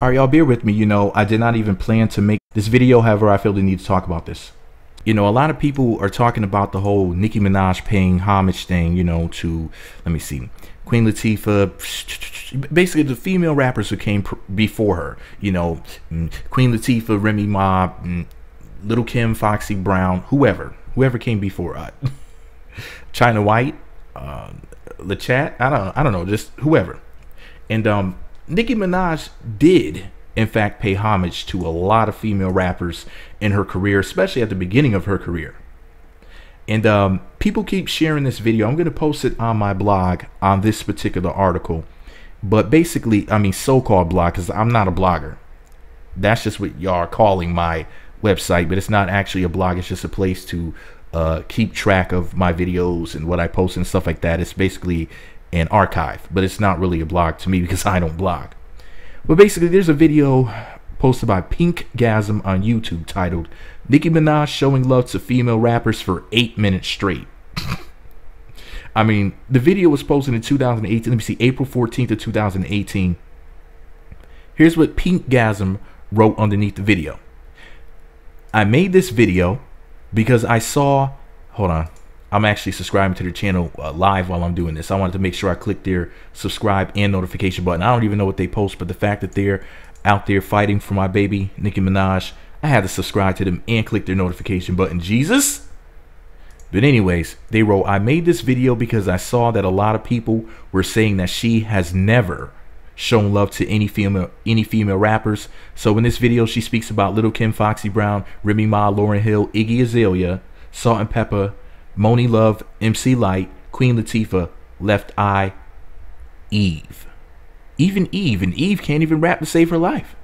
All right, y'all bear with me. I did not even plan to make this video. However, I feel the need to talk about this. A lot of people are talking about the whole Nicki Minaj paying homage thing, to, let me see, Queen Latifah, basically the female rappers who came before her, Queen Latifah, Remy Ma, Little Kim, Foxy Brown, whoever came before China White, LeChat, I don't know, just whoever. And Nicki Minaj did, in fact, pay homage to a lot of female rappers in her career, especially at the beginning of her career. And people keep sharing this video. I'm going to post it on my blog on this particular article. But basically, I mean, so-called blog, because I'm not a blogger. That's just what y'all are calling my website, but it's not actually a blog. It's just a place to keep track of my videos and what I post and stuff like that. It's basically an archive, but it's not really a blog to me because I don't blog. But basically, there's a video posted by Pinkgasm on YouTube titled Nicki Minaj showing love to female rappers for 8 minutes straight. I mean, the video was posted in 2018. Let me see, April 14th of 2018. Here's what Pinkgasm wrote underneath the video. I made this video because I saw, hold on, I'm actually subscribing to their channel live while I'm doing this. I wanted to make sure I click their subscribe and notification button. I don't even know what they post, but the fact that they're out there fighting for my baby, Nicki Minaj, I had to subscribe to them and click their notification button. Jesus. But anyways, they wrote, I made this video because I saw that a lot of people were saying that she has never shown love to any female rappers. So in this video, she speaks about Little Kim, Foxy Brown, Remy Ma, Lauryn Hill, Iggy Azalea, Salt and Pepper, Moni Love, MC Lyte, Queen Latifah, Left Eye, Eve. Even Eve, and Eve can't even rap to save her life.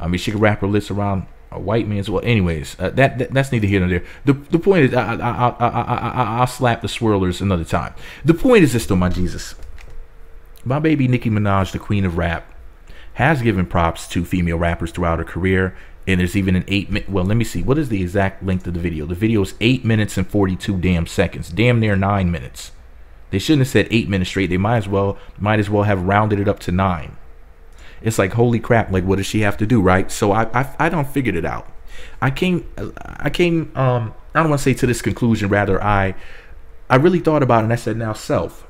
I mean, she could wrap her lips around a white man's. Well, anyways, that's neither here nor there. The point is, I'll slap the swirlers another time. The point is this, though, my Jesus. My baby Nicki Minaj, the queen of rap, has given props to female rappers throughout her career. And there's even an 8-minute, well, let me see. What is the exact length of the video? The video is 8 minutes and 42 damn seconds. Damn near 9 minutes. They shouldn't have said 8 minutes straight. They might as well have rounded it up to 9. It's like, holy crap, like, what does she have to do, right? So I don't figured it out. I don't want to say to this conclusion, rather I really thought about it, and I said, now self,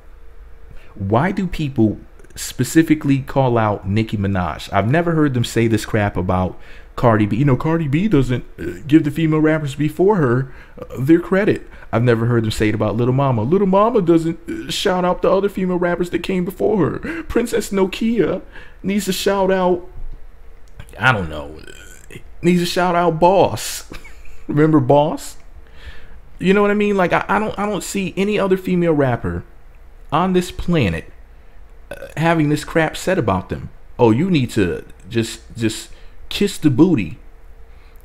why do people specifically call out Nicki Minaj? I've never heard them say this crap about Cardi B. Cardi B doesn't give the female rappers before her their credit. I've never heard them say it about Little Mama. Little Mama doesn't shout out the other female rappers that came before her. Princess Nokia needs to shout out, I don't know, needs to shout out Boss. Remember Boss? You know what I mean? Like, I don't see any other female rapper on this planet having this crap said about them. Oh, you need to just kiss the booty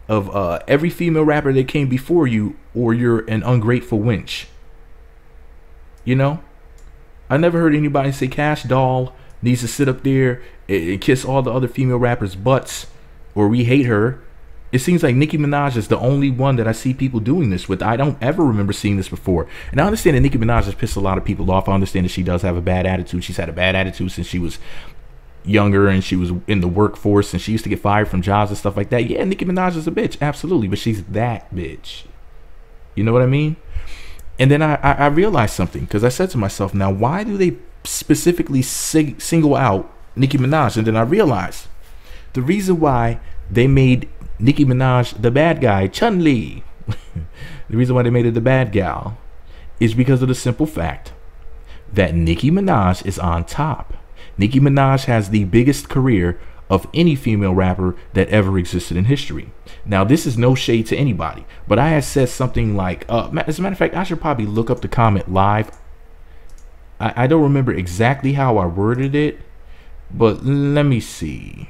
of every female rapper that came before you, or you're an ungrateful wench. I never heard anybody say Cash Doll needs to sit up there and kiss all the other female rappers' butts, or we hate her. It seems like Nicki Minaj is the only one that I see people doing this with. I don't ever remember seeing this before. And I understand that Nicki Minaj has pissed a lot of people off. I understand that she does have a bad attitude. She's had a bad attitude since she was younger and she was in the workforce and she used to get fired from jobs and stuff like that. Yeah, Nicki Minaj is a bitch, absolutely, but she's that bitch. You know what I mean? And then I realized something, because I said to myself, now why do they specifically single out Nicki Minaj? And then I realized the reason why they made Nicki Minaj the bad guy, Chun-Li, the reason why they made her the bad gal is because of the simple fact that Nicki Minaj is on top. Nicki Minaj has the biggest career of any female rapper that ever existed in history. Now, this is no shade to anybody, but I had said something like, as a matter of fact, I should probably look up the comment live. I don't remember exactly how I worded it, but let me see.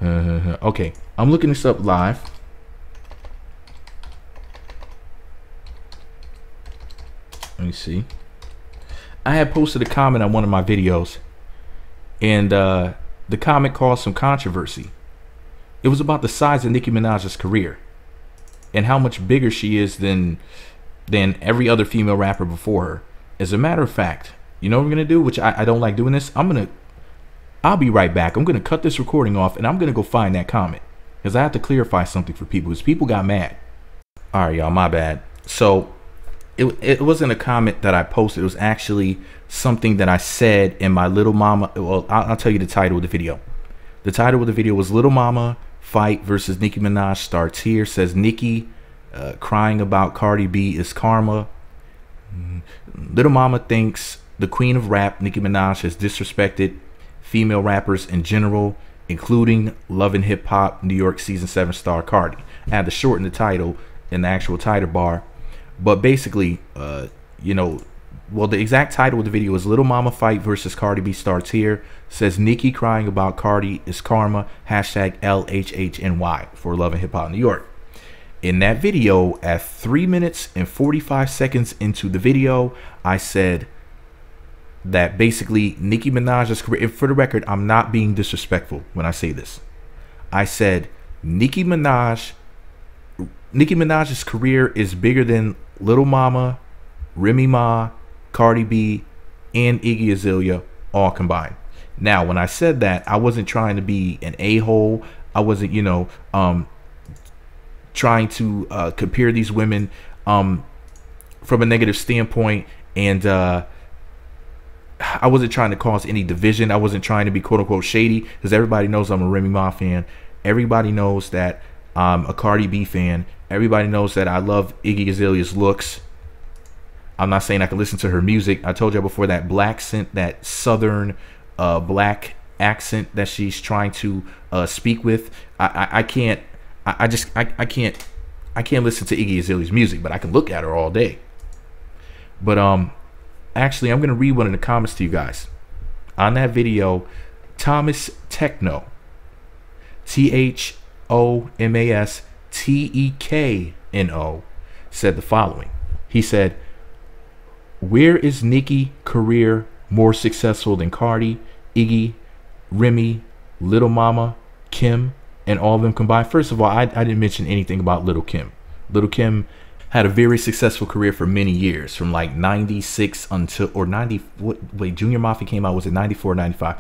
Okay, I'm looking this up live. Let me see. I had posted a comment on one of my videos, and the comment caused some controversy. It was about the size of Nicki Minaj's career and how much bigger she is than every other female rapper before her. As a matter of fact, you know what we're gonna do, which I don't like doing this. I'm gonna I'll be right back. I'm going to cut this recording off and I'm going to go find that comment because I have to clarify something for people because people got mad. All right, y'all, my bad. So it wasn't a comment that I posted. It was actually something that I said in my Little Mama. Well, I'll tell you the title of the video. The title of the video was Little Mama Fight versus Nicki Minaj starts here. Says Nicki crying about Cardi B is karma. Little Mama thinks the queen of rap, Nicki Minaj, has disrespected female rappers in general, including Love and Hip Hop New York season 7 star Cardi. I had to shorten the title in the actual title bar, but basically, you know, well, the exact title of the video is Little Mama Fight versus Cardi B starts here. Says Nicki crying about Cardi is karma. Hashtag LHHNY for Love and Hip Hop New York. In that video, at 3 minutes and 45 seconds into the video, I said that basically Nicki Minaj's career, and for the record, I'm not being disrespectful when I say this. I said Nicki Minaj's career is bigger than Little Mama, Remy Ma, Cardi B, and Iggy Azalea all combined. Now, when I said that, I wasn't trying to be an a-hole. I wasn't, you know, trying to compare these women from a negative standpoint, and I wasn't trying to cause any division. I wasn't trying to be quote unquote shady, because everybody knows I'm a Remy Ma fan. Everybody knows that I'm a Cardi B fan. Everybody knows that I love Iggy Azalea's looks. I'm not saying I can listen to her music. I told you before, that black accent, that southern black accent that she's trying to speak with. I can't listen to Iggy Azalea's music, but I can look at her all day. But actually, I'm gonna read one of the comments to you guys on that video. Thomas Techno, ThomasTekno, said the following. He said, "Where is Nicki career more successful than Cardi, Iggy, Remy, Little Mama, Kim, and all of them combined?" First of all, I didn't mention anything about Little Kim. Little Kim had a very successful career for many years, from like 96 until, or 90, wait, Junior Mafia came out, was it 94 or 95?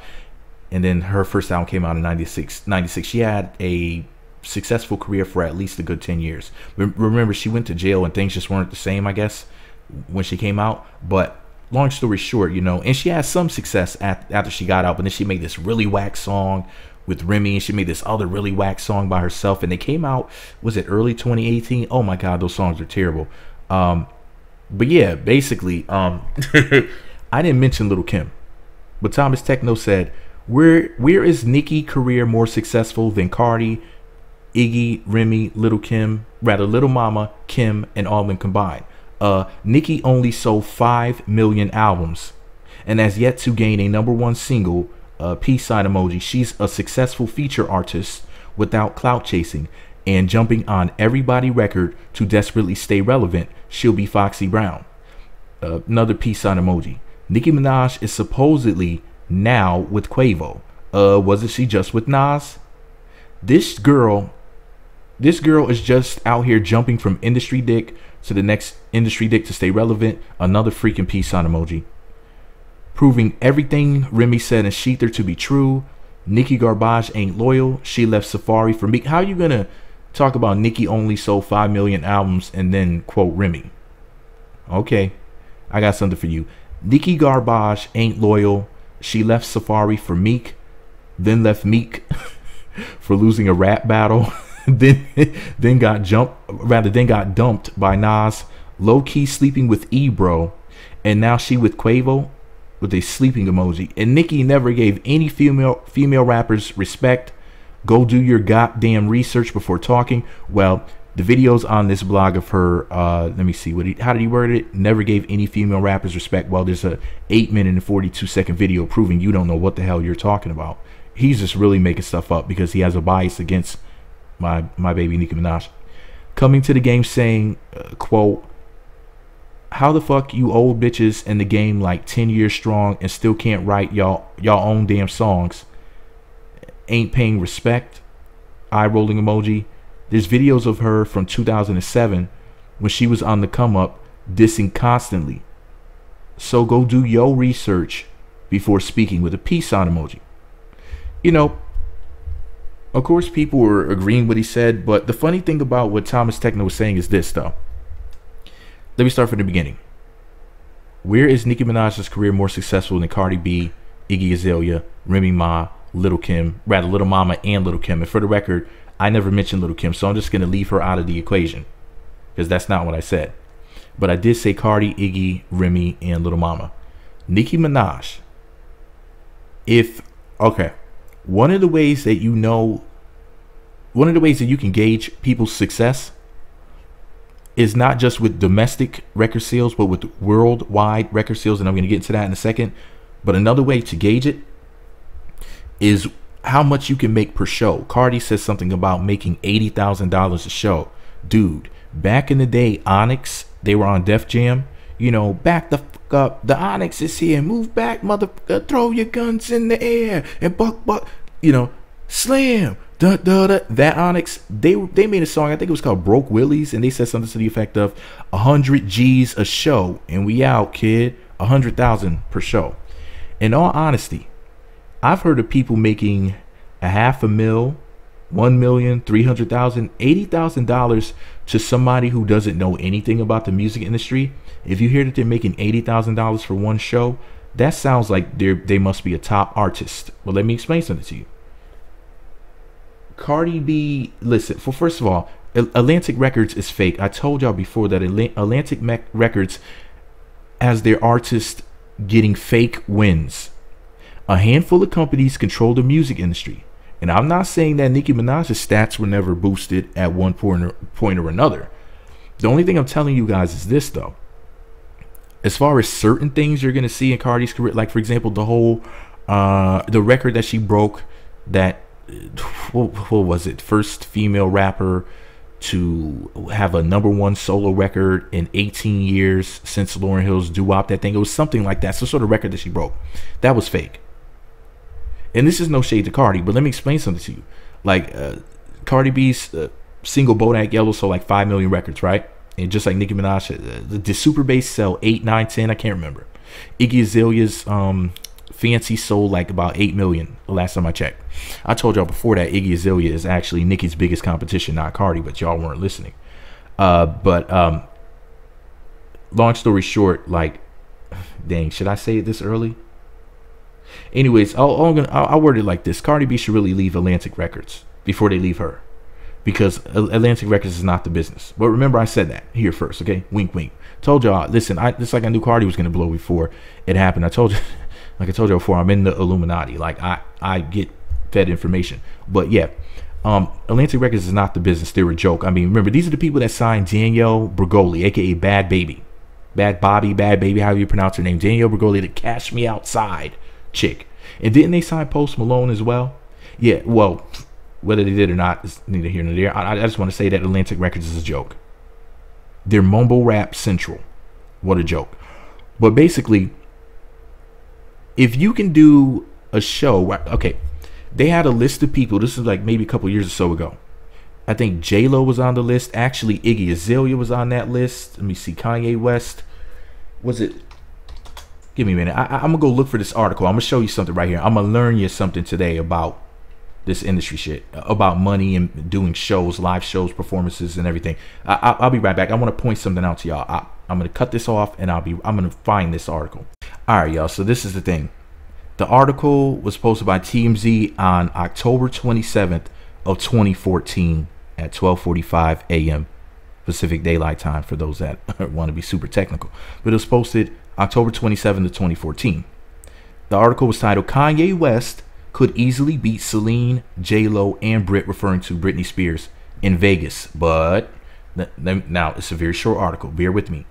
And then her first album came out in 96. She had a successful career for at least a good 10 years. Remember, she went to jail and things just weren't the same, I guess, when she came out. But long story short, you know, and she had some success after she got out, but then she made this really whack song with Remy, and she made this other really whack song by herself, and they came out, was it early 2018? Oh my god, those songs are terrible. But yeah, basically, I didn't mention Little Kim, but Thomas Techno said, where is Nicki career more successful than Cardi, Iggy, Remy, Little Mama, Kim, and all of them combined? Nicki only sold 5 million albums and has yet to gain a #1 single. Peace sign emoji. She's a successful feature artist without clout chasing and jumping on everybody record to desperately stay relevant. She'll be Foxy Brown. Another peace sign emoji. Nicki Minaj is supposedly now with Quavo. Wasn't she just with Nas? This girl is just out here jumping from industry dick to the next industry dick to stay relevant. Another freaking peace sign emoji. Proving everything Remy said and Sheether to be true. Nicki Garbage ain't loyal. She left Safari for me. How you gonna talk about Nicki only sold 5 million albums and then quote Remy? Okay, I got something for you. Nicki Garbage ain't loyal. She left Safari for Meek, then left Meek for losing a rap battle. then got dumped by Nas. Low key sleeping with Ebro, and now she with Quavo, with a sleeping emoji. And Nicki never gave any female rappers respect. Go do your goddamn research before talking. Well, the videos on this blog of her, let me see, how did he word it? Never gave any female rappers respect. Well, there's a 8-minute and 42-second video proving you don't know what the hell you're talking about. He's just really making stuff up because he has a bias against my baby Nicki Minaj. Coming to the game saying, quote, "How the fuck you old bitches in the game like 10 years strong and still can't write y'all own damn songs? Ain't paying respect." Eye rolling emoji. There's videos of her from 2007 when she was on the come up dissing constantly. So go do your research before speaking, with a peace sign emoji. You know, of course, people were agreeing what he said, but the funny thing about what Thomas Techno was saying is this, though. Let me start from the beginning. Where is Nicki Minaj's career more successful than Cardi B, Iggy Azalea, Remy Ma, Little Kim, rather Little Mama and Little Kim? And for the record, I never mentioned Little Kim, so I'm just going to leave her out of the equation because that's not what I said. But I did say Cardi, Iggy, Remy, and Little Mama. Nicki Minaj. One of the ways that you can gauge people's success is not just with domestic record sales, but with worldwide record sales. And I'm going to get into that in a second. But another way to gauge it is how much you can make per show. Cardi says something about making $80,000 a show. Dude, back in the day, Onyx, they were on Def Jam. You know, back the fuck up. The Onyx is here. Move back, motherfucker. Throw your guns in the air and buck. You know, slam. That Onyx, they made a song, I think it was called Broke Willies, and they said something to the effect of 100 G's a show, and we out, kid. 100,000 per show. In all honesty, I've heard of people making $500,000, $1 million, $300,000, $80,000 to somebody who doesn't know anything about the music industry. If you hear that they're making $80,000 for one show, that sounds like they must be a top artist. Well, let me explain something to you. Cardi B, listen, first of all, Atlantic Records is fake. I told y'all before that Atlantic Records has their artists getting fake wins. A handful of companies control the music industry. And I'm not saying that Nicki Minaj's stats were never boosted at one point or another. The only thing I'm telling you guys is this, though. As far as certain things you're going to see in Cardi's career, like, for example, the whole, the record that she broke, that, what was it? First female rapper to have a #1 solo record in 18 years since Lauryn Hill's Doo-Wop, that thing. It was something like that. Some sort of record that she broke. That was fake. And this is no shade to Cardi, but let me explain something to you. Like, Cardi B's single Bodak Yellow sold like 5 million records, right? And just like Nicki Minaj, the Super Bass sell 8, 9, 10, I can't remember. Iggy Azalea's Fancy sold like about 8 million the last time I checked. I told y'all before that Iggy Azalea is actually Nicki's biggest competition, not Cardi, but y'all weren't listening. Long story short, like, dang, should I say it this early? Anyways, I'll word it like this. Cardi B should really leave Atlantic Records before they leave her, because Atlantic Records is not the business. But remember, I said that here first, okay? Wink, wink. Told y'all, listen, just like I knew Cardi was going to blow before it happened. I told you, like I told you before, I'm in the Illuminati. Like, I get fed information. But yeah, Atlantic Records is not the business. They're a joke. I mean, remember, these are the people that signed Danielle Bregoli, aka Bad Baby. Bad Baby, however you pronounce her name. Danielle Bregoli, the Cash Me Outside chick. And didn't they sign Post Malone as well? Yeah, well, whether they did or not is neither here nor there. I just want to say that Atlantic Records is a joke. They're mumble rap central. What a joke. But basically, if you can do a show, okay, they had a list of people. This is like maybe a couple years or so ago. I think J-Lo was on the list. Actually, Iggy Azalea was on that list. Let me see. Kanye West. Was it? Give me a minute. I'm going to go look for this article. I'm going to show you something right here. I'm going to learn you something today about this industry shit, about money and doing shows, live shows, performances, and everything. I'll be right back. I want to point something out to y'all. I'm going to cut this off, and I'm going to find this article. All right, y'all. So this is the thing. The article was posted by TMZ on October 27th of 2014 at 12:45 a.m. Pacific Daylight Time, for those that want to be super technical. But it was posted October 27th of 2014. The article was titled, Kanye West could easily beat Celine, J-Lo, and Brit, referring to Britney Spears, in Vegas. But now it's a very short article. Bear with me.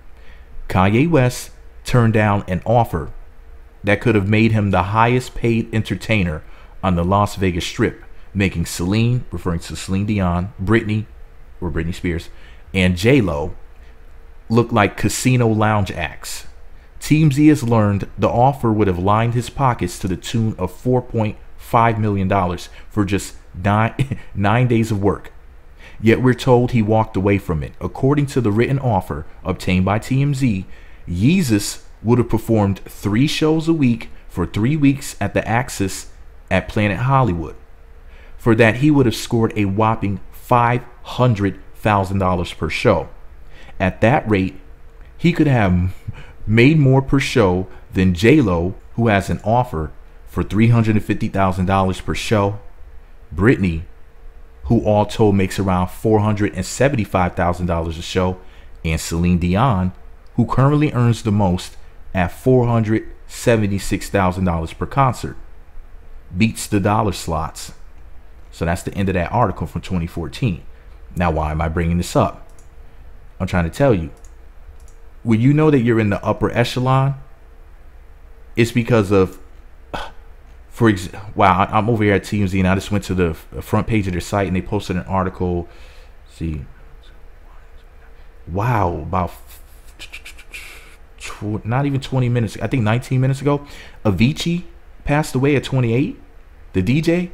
Kanye West turned down an offer that could have made him the highest paid entertainer on the Las Vegas Strip, making Celine, referring to Celine Dion, Britney, or Britney Spears, and J-Lo look like casino lounge acts. TMZ has learned the offer would have lined his pockets to the tune of $4.5 million for just nine days of work. Yet we're told he walked away from it. According to the written offer obtained by TMZ, Yeezus would have performed 3 shows a week for 3 weeks at the Axis at Planet Hollywood. For that, he would have scored a whopping $500,000 per show. At that rate, he could have made more per show than J-Lo, who has an offer for $350,000 per show, Britney, who all told makes around $475,000 a show, and Celine Dion, who currently earns the most at $476,000 per concert. Beats the dollar slots. So that's the end of that article from 2014. Now, why am I bringing this up? I'm trying to tell you. When you know that you're in the upper echelon, it's because of, wow, I'm over here at TMZ and I just went to the front page of their site and they posted an article. See, wow, about not even 20 minutes, I think 19 minutes ago, Avicii passed away at 28. The DJ.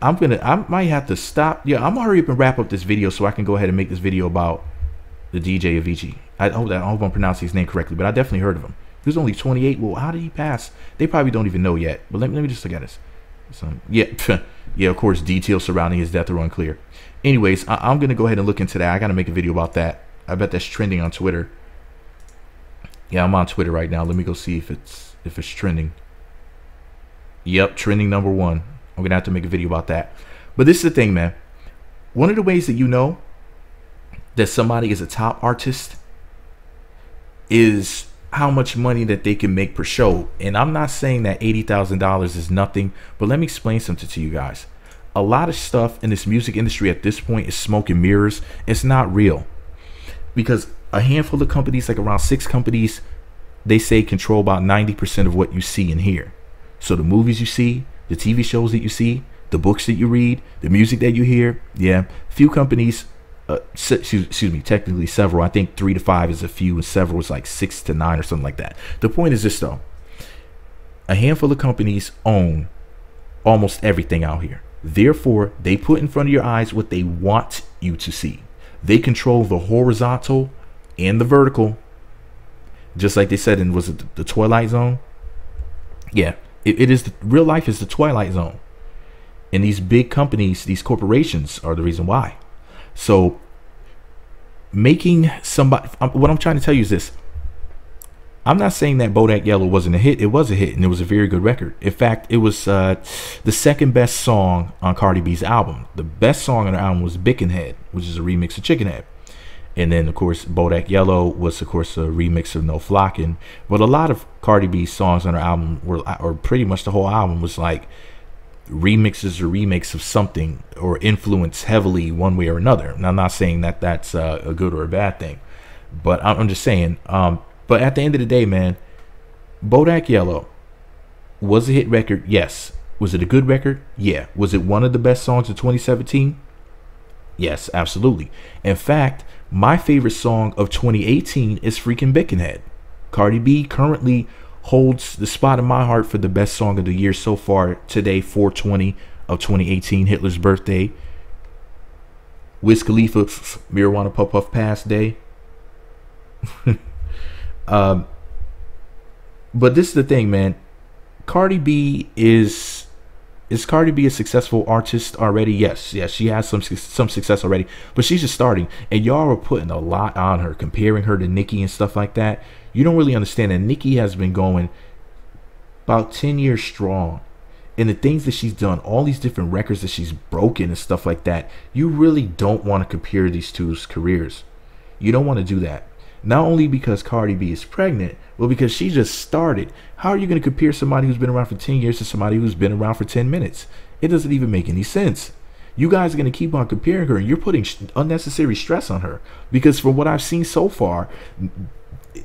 I might have to stop. Yeah, I'm gonna hurry up and wrap up this video so I can go ahead and make this video about the DJ Avicii. I hope I'm pronouncing his name correctly, but I definitely heard of him. He was only 28. Well, how did he pass? They probably don't even know yet. But let me just look at this. Yeah, yeah. Of course, details surrounding his death are unclear. Anyways, I'm gonna go ahead and look into that. I gotta make a video about that. I bet that's trending on Twitter. Yeah, I'm on Twitter right now. Let me go see if it's trending. Yep, trending #1. I'm gonna have to make a video about that. But this is the thing, man. One of the ways that you know that somebody is a top artist is how much money that they can make per show. And I'm not saying that $80,000 is nothing, but let me explain something to you guys. A lot of stuff in this music industry at this point is smoke and mirrors. It's not real, because a handful of companies, like around 6 companies, they say control about 90% of what you see and hear. So the movies you see, the TV shows that you see, the books that you read, the music that you hear, yeah, few companies, excuse me, technically several. I think 3 to 5 is a few, and several is like 6 to 9 or something like that. The point is this though: a handful of companies own almost everything out here. Therefore, they put in front of your eyes what they want you to see. They control the horizontal and the vertical, just like they said in, was it the Twilight Zone? Yeah, it is. Real life is the Twilight Zone, and these big companies, these corporations, are the reason why. So making somebody, what I'm trying to tell you is this: I'm not saying that Bodak Yellow wasn't a hit. It was a hit, and it was a very good record. In fact, it was the second best song on Cardi B's album. The best song on her album was Bickenhead, which is a remix of Chicken Head. And then, of course, Bodak Yellow was, of course, a remix of No Flockin'. But a lot of Cardi B's songs on her album were, or pretty much the whole album was like remixes or remakes of something, or influenced heavily one way or another. And I'm not saying that that's a good or a bad thing, but I'm just saying. But at the end of the day, man, Bodak Yellow was a hit record. Yes. Was it a good record? Yeah. Was it one of the best songs of 2017? Yes, absolutely. In fact, my favorite song of 2018 is freaking Bickenhead. Cardi B currently holds the spot in my heart for the best song of the year so far today, 4/20 of 2018, Hitler's birthday. Wiz Khalifa, Marijuana Puff Puff Pass Day. But this is the thing, man. Cardi B is Cardi B a successful artist already? Yes, she has some success already, but she's just starting, and y'all are putting a lot on her, comparing her to Nicki and stuff like that. You don't really understand that Nicki has been going about 10 years strong, and the things that she's done, all these different records that she's broken and stuff like that, you really don't want to compare these two's careers. You don't want to do that. Not only because Cardi B is pregnant, but because she just started. How are you going to compare somebody who's been around for 10 years to somebody who's been around for 10 minutes? It doesn't even make any sense. You guys are going to keep on comparing her, and you're putting unnecessary stress on her, because from what I've seen so far,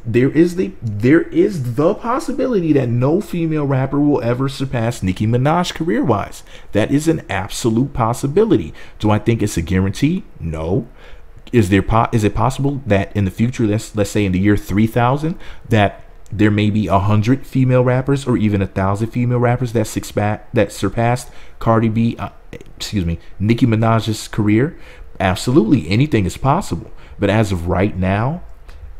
there is the possibility that no female rapper will ever surpass Nicki Minaj career-wise. That is an absolute possibility. Do I think it's a guarantee? No. Is it possible that in the future, let's say in the year 3000, that there may be 100 female rappers or even 1,000 female rappers that surpassed Cardi B, Nicki Minaj's career? Absolutely, anything is possible. But as of right now,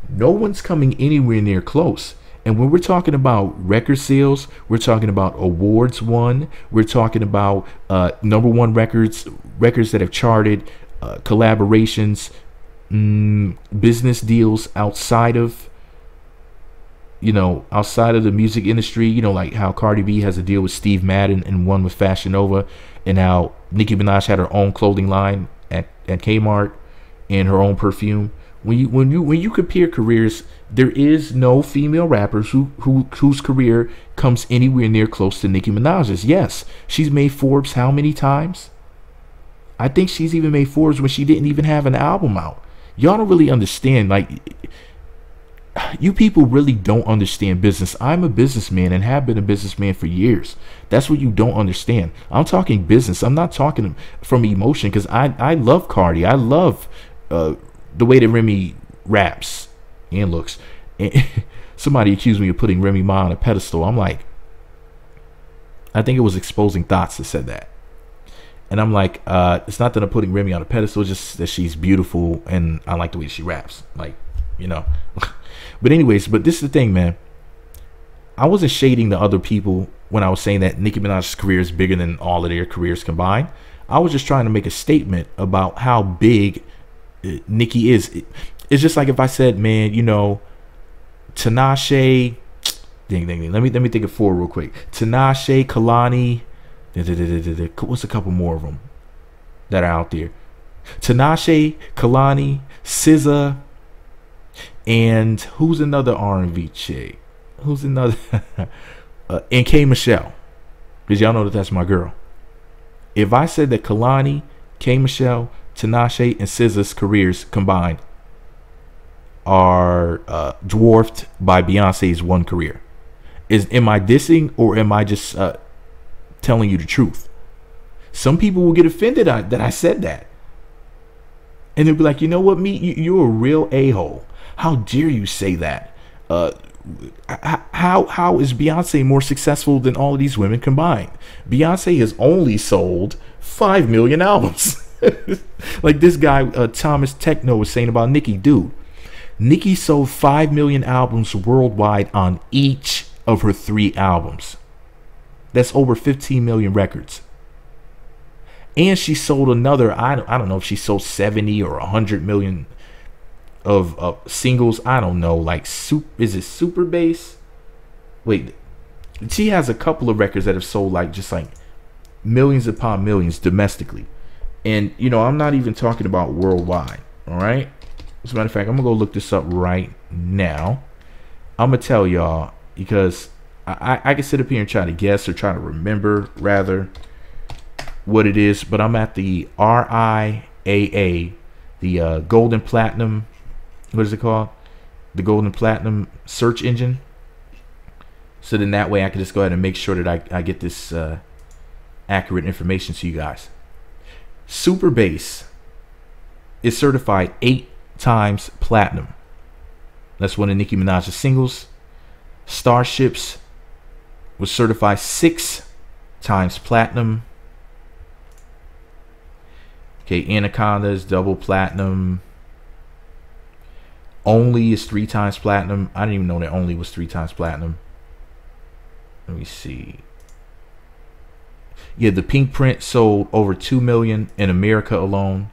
no one's coming anywhere near close. And when we're talking about record sales, we're talking about awards won. We're talking about #1 records that have charted, collaborations, business deals outside of, outside of the music industry. Like how Cardi B has a deal with Steve Madden and one with Fashion Nova, and how Nicki Minaj had her own clothing line at Kmart and her own perfume. When you compare careers, there is no female rappers whose career comes anywhere near close to Nicki Minaj's. Yes, she's made Forbes how many times? I think she's even made Forbes when she didn't even have an album out. Y'all don't really understand. Like, you people really don't understand business. I'm a businessman and have been a businessman for years. That's what you don't understand. I'm talking business. I'm not talking from emotion, because I love Cardi. I love the way that Remy raps and looks. And somebody accused me of putting Remy Ma on a pedestal. I'm like, I think it was Exposing Thoughts that said that. And I'm like, it's not that I'm putting Remy on a pedestal, it's just that she's beautiful and I like the way she raps. Like, But anyways, but this is the thing, man. I wasn't shading the other people when I was saying that Nicki Minaj's career is bigger than all of their careers combined. I was just trying to make a statement about how big Nicki is. It's just like if I said, man, Tinashe, let me think of 4 real quick. Tinashe, Kalani, what's a couple more of them that are out there? Tinashe, Kalani, SZA, and who's another R&B chick? Who's another? And K Michelle, because y'all know that's my girl. If I said that Kalani, K Michelle, Tinashe, and SZA's careers combined are dwarfed by Beyonce's one career, am I dissing or am I just telling you the truth? Some people will get offended that I said that, and they'll be like, you know what, you're a real a-hole. How dare you say that? How is Beyonce more successful than all of these women combined? Beyonce has only sold 5 million albums. Like this guy Thomas Techno was saying about Nicki. Dude, Nicki sold 5 million albums worldwide on each of her 3 albums. That's over 15 million records. And she sold another, I don't know if she sold 70 or 100 million of singles. I don't know, like is it Super Bass? Wait, she has a couple of records that have sold just like millions upon millions domestically. And I'm not even talking about worldwide. All right, as a matter of fact, I'm gonna go look this up right now. I'm gonna tell y'all, because I can sit up here and try to guess, or try to remember rather, what it is, but I'm at the RIAA, the Golden Platinum, what is it called? The Golden Platinum search engine. So then that way I can just go ahead and make sure that I get this accurate information to you guys. Super Bass is certified 8 times platinum. That's one of Nicki Minaj's singles. Starships was certified 6 times platinum. Okay, Anaconda is double platinum. Only is 3 times platinum. I didn't even know that Only was 3 times platinum. Let me see. Yeah, the Pink Print sold over 2 million in America alone.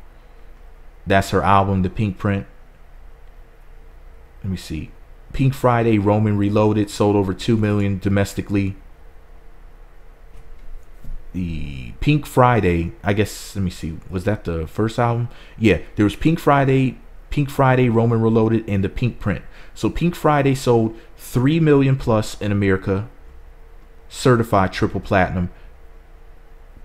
That's her album, The Pink Print. Let me see. Pink Friday, Roman Reloaded, sold over 2 million domestically. The Pink Friday, I guess, let me see, was that the first album? Yeah, there was Pink Friday, Roman Reloaded, and the Pink Print. So Pink Friday sold 3 million plus in America, certified triple platinum.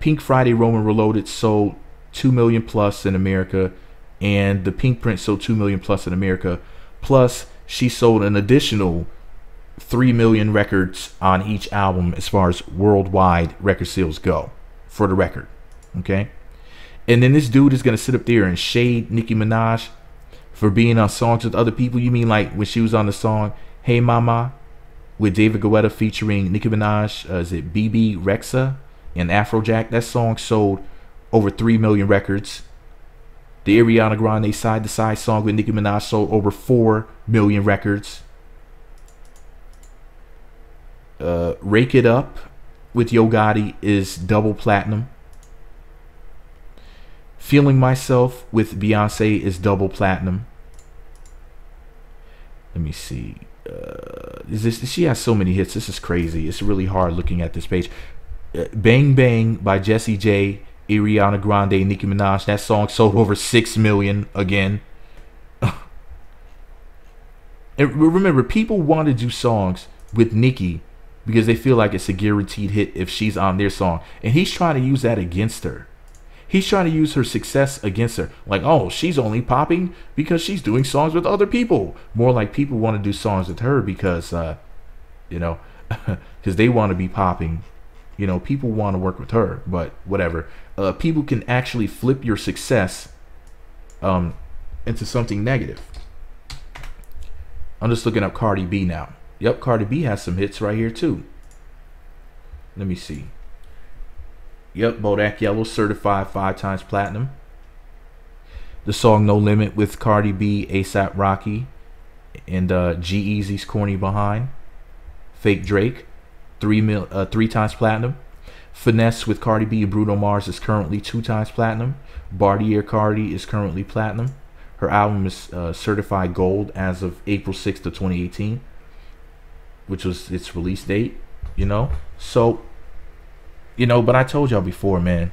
Pink Friday, Roman Reloaded sold 2 million plus in America, and the Pink Print sold 2 million plus in America. Plus, she sold an additional 3 million records on each album as far as worldwide record sales go, for the record. Okay? And then this dude is going to sit up there and shade Nicki Minaj for being on songs with other people. You mean like when she was on the song Hey Mama with David Guetta featuring Nicki Minaj? Is it BB Rexa and Afrojack? That song sold over 3 million records. The Ariana Grande Side to Side song with Nicki Minaj sold over 4 million records. Rake It Up with Yo Gotti is double platinum. Feeling Myself with Beyonce is double platinum. Let me see. She has so many hits. This is crazy. It's really hard looking at this page. Bang Bang by Jessie J, Ariana Grande, Nicki Minaj. That song sold over 6 million again. And remember, people want to do songs with Nicki because they feel like it's a guaranteed hit if she's on their song. And he's trying to use that against her. He's trying to use her success against her. Like, oh, she's only popping because she's doing songs with other people. More like people want to do songs with her because, you know, because they want to be popping. You know, people want to work with her, but whatever. People can actually flip your success into something negative. I'm just looking up Cardi B now. Yep, Cardi B has some hits right here too. Let me see. Yep, Bodak Yellow certified 5 times platinum. The song No Limit with Cardi B, ASAP Rocky, and G-Eazy's Corny Behind. Fake Drake, 3 times platinum. Finesse with Cardi B and Bruno Mars is currently 2 times platinum. Bartier Cardi is currently platinum. Her album is certified gold as of April 6th of 2018, which was its release date, you know? So, you know, but I told y'all before, man.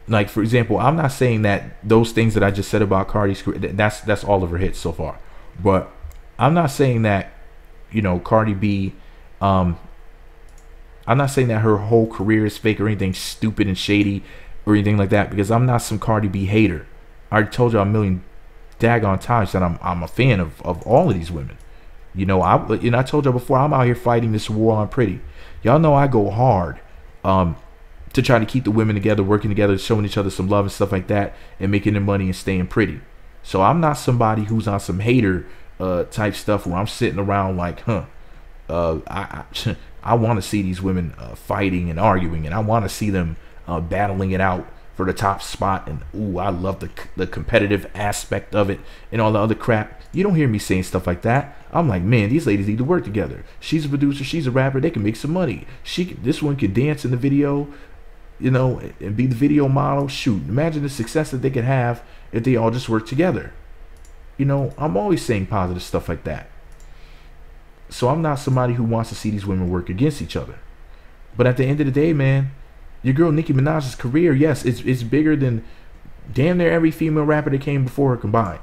Like, for example, I'm not saying that those things that I just said about Cardi's career, that's all of her hits so far. But I'm not saying that, you know, Cardi B, I'm not saying that her whole career is fake or anything stupid and shady or anything like that, because I'm not some Cardi B hater. I already told y'all a million daggone times that I'm a fan of all of these women. You know, I told y'all before, I'm out here fighting this war on pretty. Y'all know I go hard to try to keep the women together, working together, showing each other some love and stuff like that, and making their money and staying pretty. So I'm not somebody who's on some hater type stuff where I'm sitting around like, I want to see these women fighting and arguing, and I want to see them battling it out for the top spot, and ooh, I love the competitive aspect of it and all the other crap. You don't hear me saying stuff like that. I'm like, man, these ladies need to work together. She's a producer, she's a rapper, they can make some money. This one can dance in the video, you know, and be the video model. Shoot, imagine the success that they could have if they all just work together. You know, I'm always saying positive stuff like that. So I'm not somebody who wants to see these women work against each other. But at the end of the day, man, your girl Nicki Minaj's career, yes, it's bigger than damn near every female rapper that came before her combined.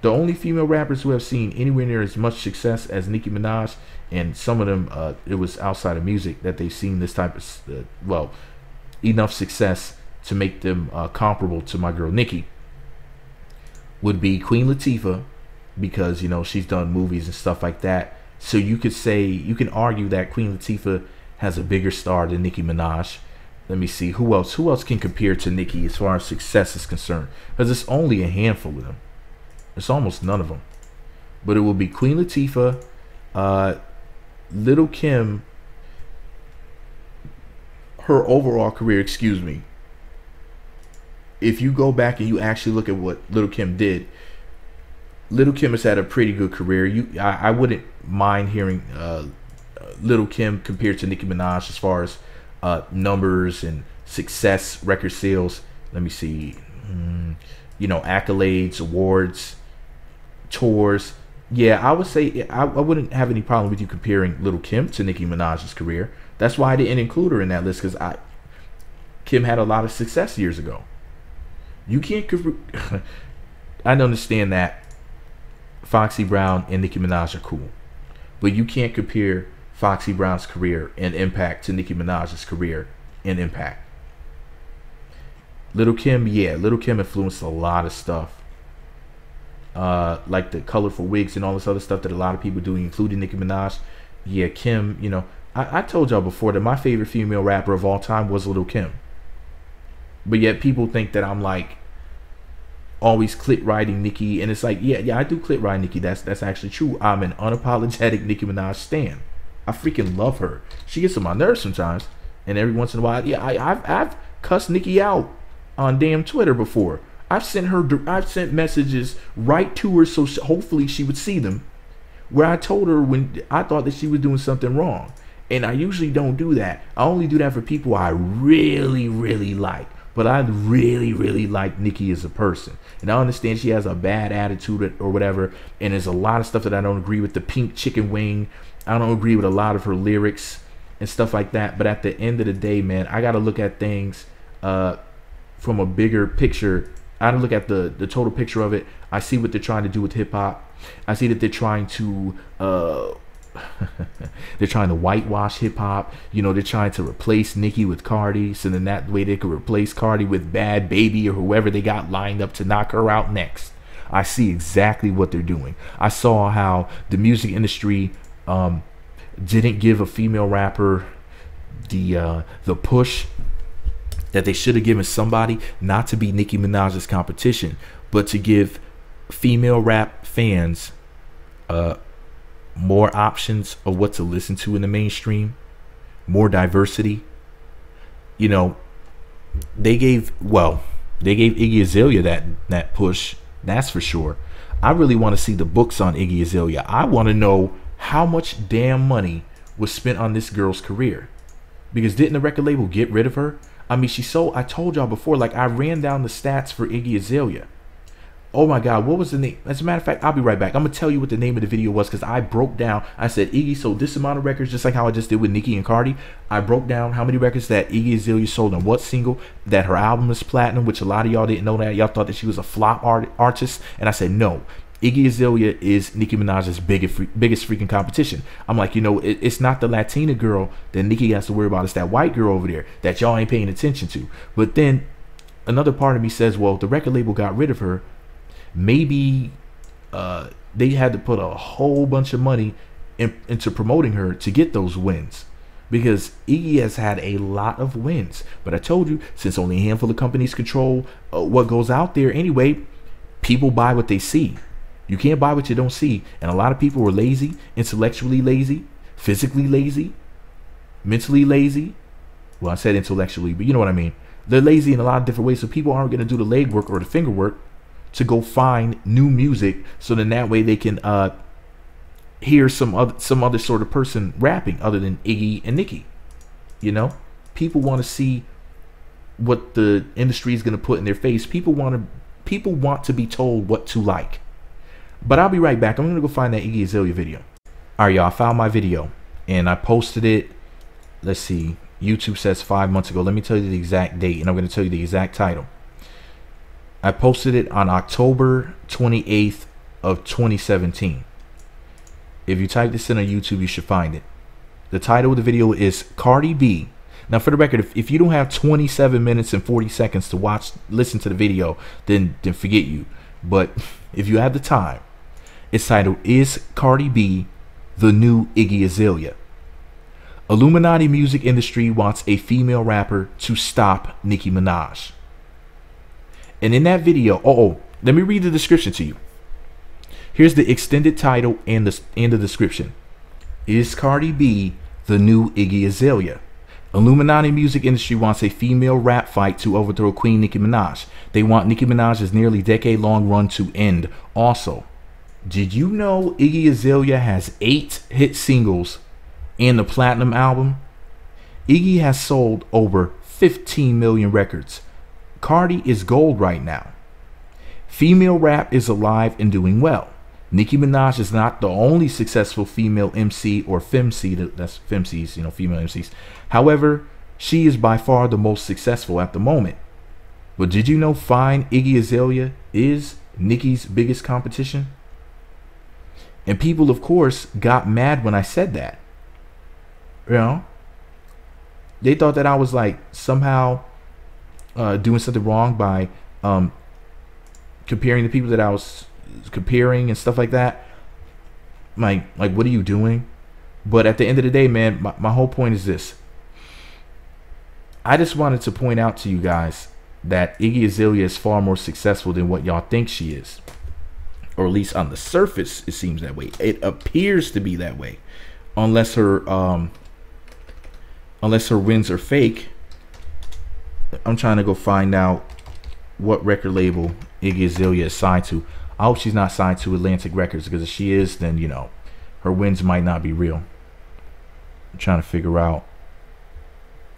The only female rappers who have seen anywhere near as much success as Nicki Minaj, and some of them, it was outside of music that they've seen this type of, well, enough success to make them comparable to my girl Nicki, would be Queen Latifah, because, you know, she's done movies and stuff like that. So you could say, you can argue that Queen Latifah has a bigger star than Nicki Minaj. Let me see, who else can compare to Nicki as far as success is concerned? Because it's only a handful of them. It's almost none of them. But it will be Queen Latifah, Lil' Kim, her overall career, excuse me. If you go back and you actually look at what Lil' Kim did, Lil' Kim has had a pretty good career. I wouldn't mind hearing Lil' Kim compared to Nicki Minaj as far as numbers and success, record sales. Let me see, you know, accolades, awards, tours. Yeah, I would say I wouldn't have any problem with you comparing Lil' Kim to Nicki Minaj's career. That's why I didn't include her in that list, because Kim had a lot of success years ago. You can't I understand that Foxy Brown and Nicki Minaj are cool, but you can't compare Foxy Brown's career and impact to Nicki Minaj's career and impact. Lil' Kim, yeah, Lil' Kim influenced a lot of stuff, like the colorful wigs and all this other stuff that a lot of people do, including Nicki Minaj. Yeah, Kim, you know, I told y'all before that my favorite female rapper of all time was Lil' Kim, but yet people think that I'm like always clit riding Nicki, and it's like, yeah, I do clit ride Nicki. That's actually true. I'm an unapologetic Nicki Minaj stan. I freaking love her. She gets on my nerves sometimes, and every once in a while, yeah, I've cussed Nicki out on damn Twitter before. I've sent messages right to her so hopefully she would see them, where I told her when I thought that she was doing something wrong. And I usually don't do that. I only do that for people I really, really like. But I really, really like Nicki as a person. And I understand she has a bad attitude or whatever. And there's a lot of stuff that I don't agree with. The pink chicken wing. I don't agree with a lot of her lyrics and stuff like that. But at the end of the day, man, I got to look at things from a bigger picture. I don't look at the total picture of it. I see what they're trying to do with hip hop. I see that they're trying to they're trying to whitewash hip hop. You know, they're trying to replace Nicki with Cardi, so then that way they could replace Cardi with Bad Baby or whoever they got lined up to knock her out next. I see exactly what they're doing. I saw how the music industry didn't give a female rapper the push that they should have given somebody, not to be Nicki Minaj's competition, but to give female rap fans more options of what to listen to in the mainstream, more diversity. You know, they gave Iggy Azalea that push, that's for sure. I really want to see the books on Iggy Azalea. I want to know how much damn money was spent on this girl's career, because didn't the record label get rid of her? I mean, I told y'all before, like, I ran down the stats for Iggy Azalea. Oh my God, what was the name? As a matter of fact, I'll be right back. I'm going to tell you what the name of the video was, because I broke down. I said, Iggy sold this amount of records, just like how I just did with Nicki and Cardi. I broke down how many records that Iggy Azalea sold and what single, that her album is platinum, which a lot of y'all didn't know that. Y'all thought that she was a flop artist. And I said, no. Iggy Azalea is Nicki Minaj's biggest freaking competition. I'm like, you know, it's not the Latina girl that Nicki has to worry about. It's that white girl over there that y'all ain't paying attention to. But then another part of me says, well, the record label got rid of her. Maybe they had to put a whole bunch of money into promoting her to get those wins, because Iggy has had a lot of wins. But I told you, since only a handful of companies control what goes out there anyway, people buy what they see. You can't buy what you don't see. And a lot of people were lazy, intellectually lazy, physically lazy, mentally lazy. Well, I said intellectually, but you know what I mean. They're lazy in a lot of different ways. So people aren't going to do the legwork or the finger work to go find new music, so then that way they can hear some other sort of person rapping other than Iggy and Nicki. You know, people want to see what the industry is going to put in their face. People want to be told what to like. But I'll be right back. I'm going to go find that Iggy Azalea video. All right, y'all, I found my video and I posted it. Let's see. YouTube says 5 months ago. Let me tell you the exact date, and I'm going to tell you the exact title. I posted it on October 28th of 2017. If you type this in on YouTube, you should find it. The title of the video is Cardi B. Now, for the record, if you don't have 27 minutes and 40 seconds to listen to the video, then forget you. But if you have the time, it's titled, Is Cardi B the New Iggy Azalea? Illuminati music industry wants a female rapper to stop Nicki Minaj. And in that video, let me read the description to you. Here's the extended title and the description. Is Cardi B the new Iggy Azalea? Illuminati music industry wants a female rap fight to overthrow Queen Nicki Minaj. They want Nicki Minaj's nearly decade-long run to end. Also, did you know Iggy Azalea has 8 hit singles and the platinum album? Iggy has sold over 15 million records. Cardi is gold right now. Female rap is alive and doing well. Nicki Minaj is not the only successful female MC or femc, that's femcs, you know, female MCs. However, she is by far the most successful at the moment. But did you know fine Iggy Azalea is Nicki's biggest competition? And people, of course, got mad when I said that. You know, they thought that I was like somehow doing something wrong by comparing the people that I was comparing and stuff like that. Like what are you doing? But at the end of the day, man, my whole point is this. I just wanted to point out to you guys that Iggy Azalea is far more successful than what y'all think she is. Or at least on the surface, it seems that way. It appears to be that way. Unless her wins are fake. I'm trying to go find out what record label Iggy Azalea is signed to. I hope she's not signed to Atlantic Records, because if she is, then, you know, her wins might not be real. I'm trying to figure out.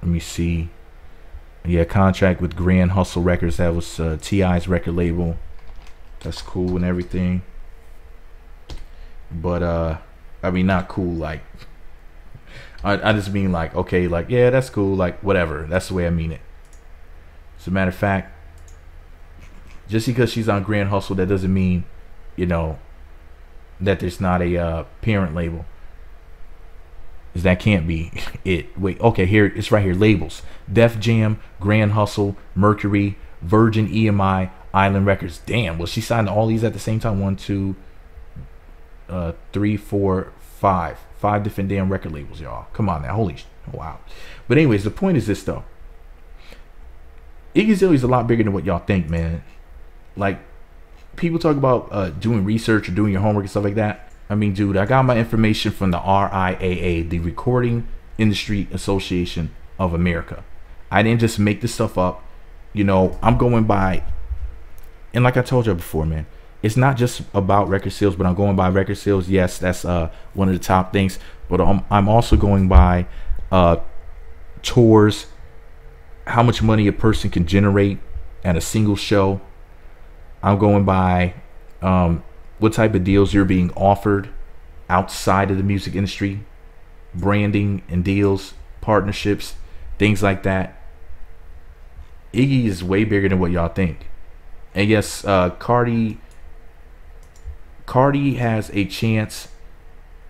Let me see. Yeah, contract with Grand Hustle Records. That was T.I.'s record label. That's cool and everything. But I mean, not cool like I just mean like, okay, like, yeah, that's cool, like whatever. That's the way I mean it. As a matter of fact, just because she's on Grand Hustle, that doesn't mean, you know, that there's not a parent label. That can't be it. Wait, okay, here it's right here. Labels: Def Jam, Grand Hustle, Mercury, Virgin, EMI, Island Records. Damn, well, she signed all these at the same time. 1, 2, 3, 4, 5. 5 different damn record labels, y'all. Come on now, holy wow. But anyways, the point is this though. Iggy Azalea's a lot bigger than what y'all think, man. Like, people talk about doing research or doing your homework and stuff like that. I mean, dude, I got my information from the RIAA, the Recording Industry Association of America. I didn't just make this stuff up. You know, I'm going by, and like I told you before, man, it's not just about record sales, but I'm going by record sales. Yes, that's one of the top things. But I'm also going by tours, how much money a person can generate at a single show. I'm going by what type of deals you're being offered outside of the music industry, branding and deals, partnerships, things like that. Iggy is way bigger than what y'all think. And yes, Cardi has a chance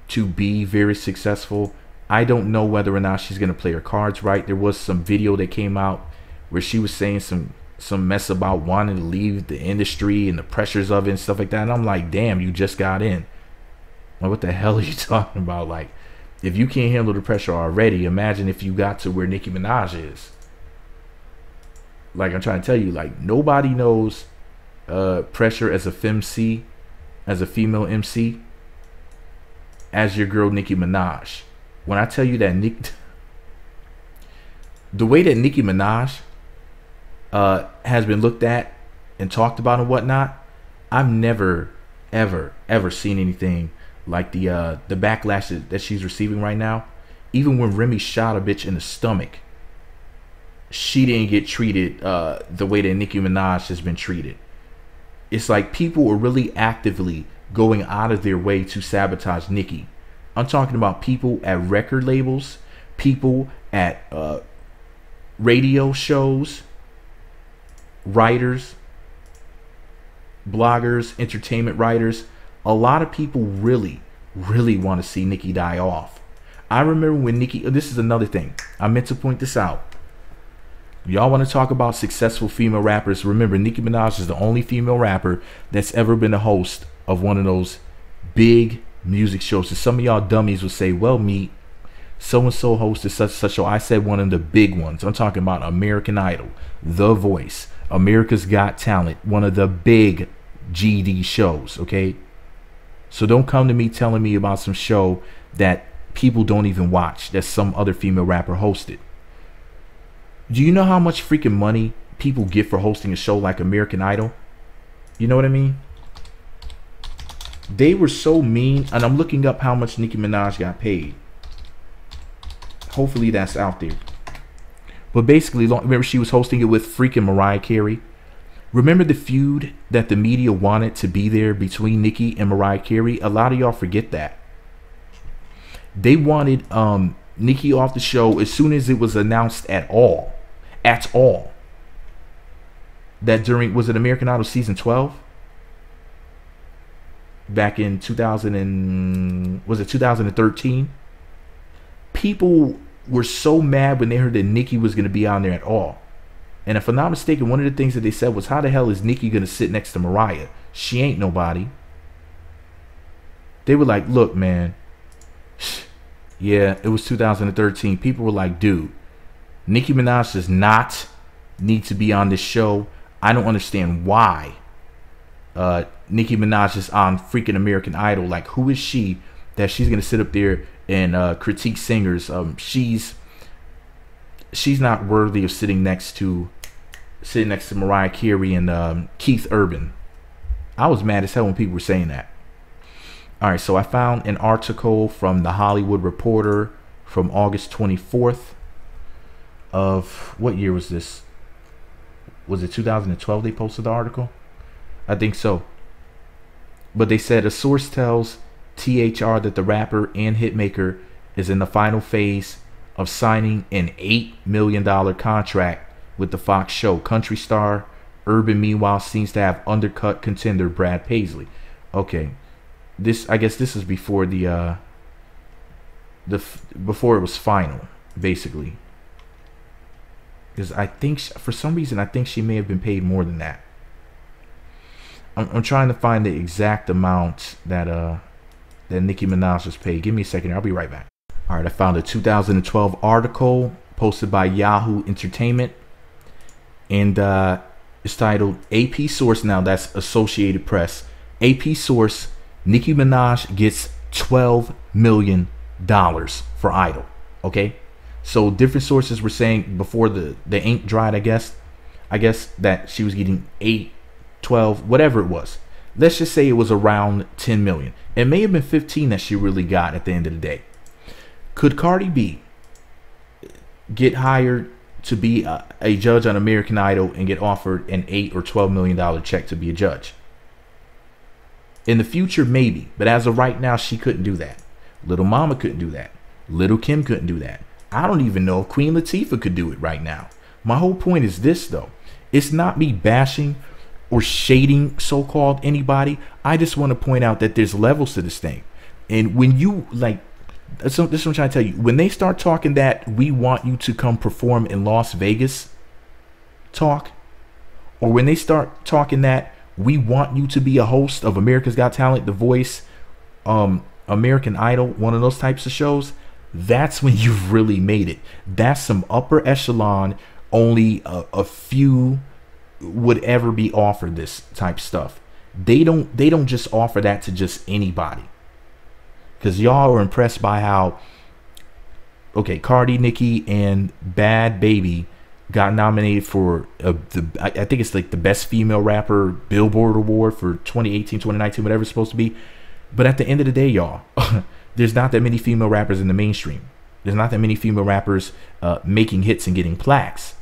to be very successful. I don't know whether or not she's going to play her cards right. There was some video that came out where she was saying some mess about wanting to leave the industry and the pressures of it and stuff like that. And I'm like, damn, you just got in. Like, what the hell are you talking about? Like, if you can't handle the pressure already, imagine if you got to where Nicki Minaj is. Like, I'm trying to tell you, like, nobody knows pressure as a femc, as a female MC, as your girl Nicki Minaj. When I tell you that the way that Nicki Minaj has been looked at and talked about and whatnot, I've never ever seen anything like the backlash that she's receiving right now. Even when Remy shot a bitch in the stomach, she didn't get treated the way that Nicki Minaj has been treated. It's like people are really actively going out of their way to sabotage Nicki. I'm talking about people at record labels, people at radio shows, writers, bloggers, entertainment writers. A lot of people really want to see Nicki die off. I remember when Nicki, this is another thing, I meant to point this out. Y'all want to talk about successful female rappers? Remember, Nicki Minaj is the only female rapper that's ever been a host of one of those big music shows. So some of y'all dummies will say, well, me, so-and-so hosted such show. I said one of the big ones. I'm talking about American Idol, The Voice, America's Got Talent, one of the big GD shows, okay? So don't come to me telling me about some show that people don't even watch, that some other female rapper hosted. Do you know how much freaking money people get for hosting a show like American Idol? You know what I mean? They were so mean, and I'm looking up how much Nicki Minaj got paid. Hopefully that's out there. But basically, remember she was hosting it with freaking Mariah Carey. Remember the feud that the media wanted to be there between Nicki and Mariah Carey? A lot of y'all forget that. They wanted Nicki off the show as soon as it was announced at all. That during, was it American Idol season 12? Back in 2013? People were so mad when they heard that Nicki was going to be on there at all. And if I'm not mistaken, one of the things that they said was, how the hell is Nicki going to sit next to Mariah? She ain't nobody. They were like, look, man. Yeah, it was 2013. People were like, dude, Nicki Minaj does not need to be on this show. I don't understand why Nicki Minaj is on freaking American Idol. Like, who is she that she's going to sit up there and critique singers? She's not worthy of sitting next to Mariah Carey and Keith Urban. I was mad as hell when people were saying that. All right, so I found an article from the Hollywood Reporter from August 24th of, what year was this? Was it 2012 they posted the article? I think so. But they said a source tells THR that the rapper and hitmaker is in the final phase of signing an $8 million contract with the Fox show. Country star Urban, meanwhile, seems to have undercut contender Brad Paisley. Okay, I guess this is before before it was final, basically. Because I think for some reason I think she may have been paid more than that. I'm trying to find the exact amount that that Nicki Minaj was paid. Give me a second. I'll be right back. All right, I found a 2012 article posted by Yahoo Entertainment, and it's titled AP Source. Now that's Associated Press. AP Source: Nicki Minaj gets $12 million for Idol. Okay, so different sources were saying before the ink dried, I guess that she was getting 8, 12, whatever it was. Let's just say it was around 10 million. It may have been 15 that she really got at the end of the day. Could Cardi B get hired to be a judge on American Idol and get offered an $8 or $12 million check to be a judge? In the future, maybe, but as of right now, she couldn't do that. Little Mama couldn't do that. Little Kim couldn't do that. I don't even know if Queen Latifah could do it right now. My whole point is this, though. It's not me bashing or shading so-called anybody. I just want to point out that there's levels to this thing. And when you, like, this is what I'm trying to tell you. When they start talking that we want you to come perform in Las Vegas talk, or when they start talking that we want you to be a host of America's Got Talent, The Voice, American Idol, one of those types of shows, that's when you've really made it. That's some upper echelon. Only a few would ever be offered this type stuff. They don't just offer that to just anybody. Because y'all are impressed by how, okay, Cardi, Nicki, and Bad Baby got nominated for I think it's like the Best Female Rapper Billboard Award for 2018, 2019, whatever it's supposed to be. But at the end of the day, y'all, there's not that many female rappers in the mainstream. There's not that many female rappers making hits and getting plaques.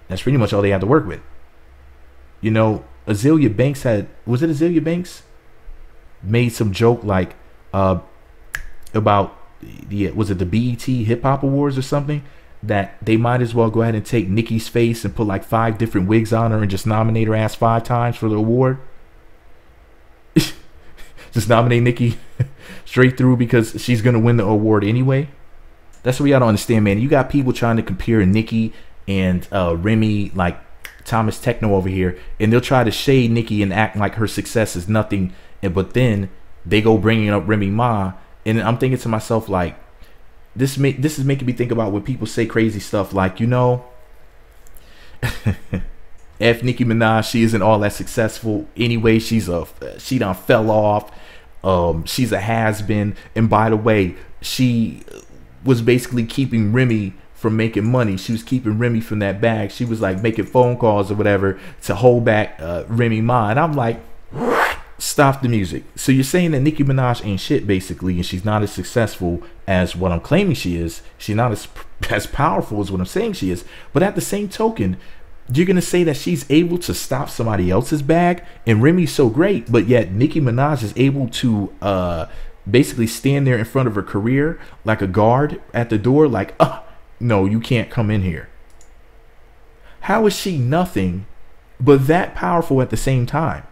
That's pretty much all they have to work with. You know, Azealia Banks was it Azealia Banks? Made some joke like about was it the BET Hip Hop Awards or something, that they might as well go ahead and take Nicki's face and put like 5 different wigs on her and just nominate her ass 5 times for the award. Just nominate Nicki straight through because she's gonna win the award anyway. That's what we gotta understand, man. You got people trying to compare Nicki and Remy, like Thomas Techno over here, and they'll try to shade Nicki and act like her success is nothing, but then they go bringing up Remy Ma, and I'm thinking to myself, like, this is making me think about when people say crazy stuff like, you know, F Nicki Minaj, she isn't all that successful anyway. She done fell off. She's a has-been, and by the way, she was basically keeping Remy from making money. She was keeping Remy from that bag. She was like making phone calls or whatever to hold back Remy Ma, and I'm like, stop the music. So you're saying that Nicki Minaj ain't shit basically, and she's not as successful as what I'm claiming she is. She's not as powerful as what I'm saying she is. But at the same token, you're gonna say that she's able to stop somebody else's bag, and Remy's so great, but yet Nicki Minaj is able to basically stand there in front of her career like a guard at the door, like, no, you can't come in here. How is she nothing but that powerful at the same time?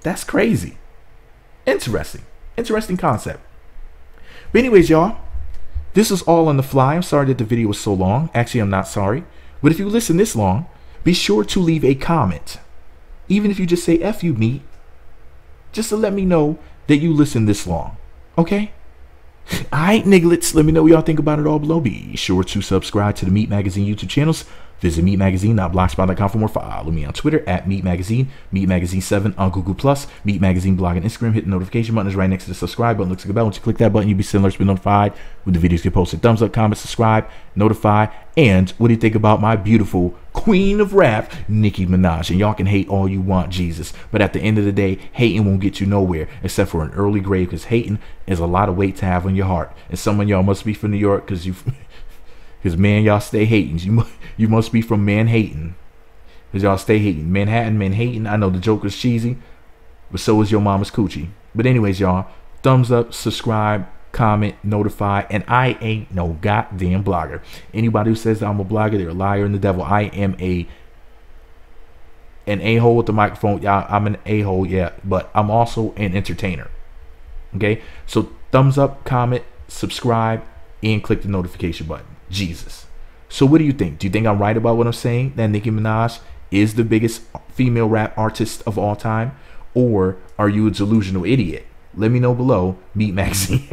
That's crazy. Interesting concept. But anyways, y'all, this is all on the fly. I'm sorry that the video was so long. Actually, I'm not sorry. But if you listen this long, be sure to leave a comment. Even if you just say F you, me, just to let me know that you listened this long. Okay? Alright, nigglets, let me know what y'all think about it all below. Be sure to subscribe to the Meat Magazine YouTube channels. Visit meatmagazine.blogspot.com for more. Follow me on Twitter at Meat Magazine, Meat Magazine 7 on Google+, Meat Magazine blog and Instagram. Hit the notification button is right next to the subscribe button. Looks like a bell. Once you click that button, you'll be sent alerts to be notified when the videos get posted. Thumbs up, comment, subscribe, notify. And what do you think about my beautiful queen of rap, Nicki Minaj. And y'all can hate all you want, Jesus. But at the end of the day, hating won't get you nowhere except for an early grave, because hating is a lot of weight to have on your heart. And some of y'all must be from New York because man, y'all stay hating. You must be from Manhattan because y'all stay hating. Manhattan. I know the joke is cheesy, but so is your mama's coochie. But anyways, y'all, thumbs up, subscribe, comment, notify, and I ain't no goddamn blogger. Anybody who says I'm a blogger, they're a liar and the devil. I am an a-hole with the microphone. Yeah, I'm an a-hole, yeah, but I'm also an entertainer. Okay, so thumbs up, comment, subscribe, and click the notification button. Jesus. So what do you think? Do you think I'm right about what I'm saying, that Nicki Minaj is the biggest female rap artist of all time? Or are you a delusional idiot? Let me know below. Meet Maxine.